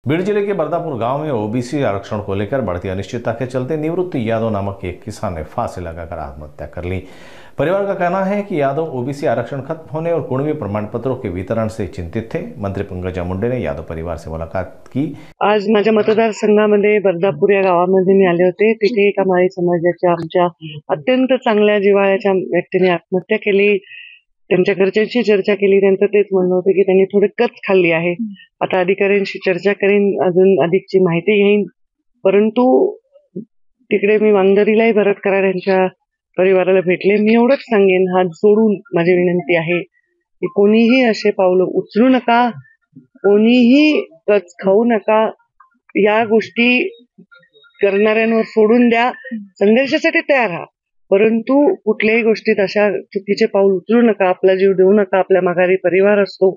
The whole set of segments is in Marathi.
बीड़ जिले के बरदापुर गांव में ओबीसी आरक्षण को लेकर बढ़ती अनिश्चितता के चलते निवृत्त यादव नामक एक किसान ने फांसी लगाकर आत्महत्या कर ली। परिवार का कहना है कि यादव ओबीसी आरक्षण खत्म होने और कुणबी प्रमाण पत्रों के वितरण से चिंतित थे। मंत्री पंकजा मुंडे ने यादव परिवार से मुलाकात की। आज माझ्या मतदारसंघामध्ये बरदापूर या गावामध्ये मी आले होते। तिथे एका माळी समाजाच्या आमच्या अत्यंत चांगल्या जिव्हाळ्याच्या व्यक्तीने आत्महत्या केली। त्यांच्या घरच्यांशी चर्चा केली। त्यांचं तेच म्हणणं होतं की त्यांनी थोडी कच खाल्ली आहे। आता अधिकाऱ्यांशी चर्चा करीन, अजून अधिकची माहिती घेईन। परंतु तिकडे मी वांगदरीलाही भरत कराड यांच्या परिवाराला भेटले। मी एवढंच सांगेन, हात जोडून माझी विनंती आहे की कोणीही असे पावलं उचलू नका, कोणीही कच खाऊ नका। या गोष्टी करणाऱ्यांवर सोडून द्या। संघर्षासाठी तयार राहा, परंतु कुठल्याही गोष्टीत अशा चुकीचे पाऊल उचलू नका। आपला जीव देऊ नका। आपल्या माघारी परिवार असतो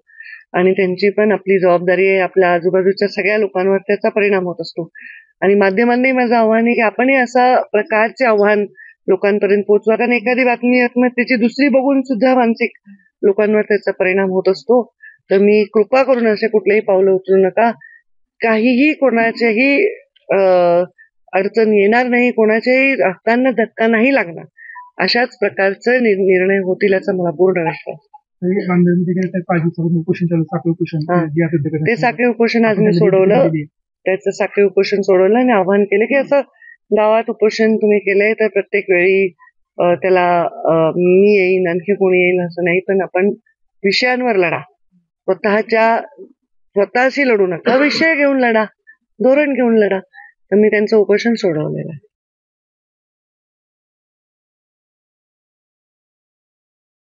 आणि त्यांची पण आपली जबाबदारी आहे। आपल्या आजूबाजूच्या सगळ्या लोकांवर त्याचा परिणाम होत असतो आणि माध्यमांनी माझं आव्हान आहे की आपणही असा प्रकारचे आव्हान लोकांपर्यंत पोहोचवा। कारण एखादी बातमी आत्महत्येची दुसरी बघून सुद्धा मानसिक लोकांवर त्याचा परिणाम होत असतो। तर मी कृपा करून असे कुठलेही पावलं उचलू नका। काहीही कोणाच्याही अडचण येणार नाही, कोणाच्याही हक्कांना धक्का नाही लागणार, अशाच प्रकारचे निर्णय होतील याचा मला पूर्ण विश्वास। ते साखळी उपोषण आज मी सोडवलं। त्याचं साखळी उपोषण सोडवलं आणि आवाहन केलं की असं गावात उपोषण तुम्ही केलंय तर प्रत्येक वेळी त्याला मी येईन, आणखी कोणी येईल असं नाही, पण आपण विषयांवर लढा। स्वतःशी लढू नका, विषय घेऊन लढा, धोरण घेऊन लढा। तर मी त्यांचं उपोषण सोडवलेलं आहे।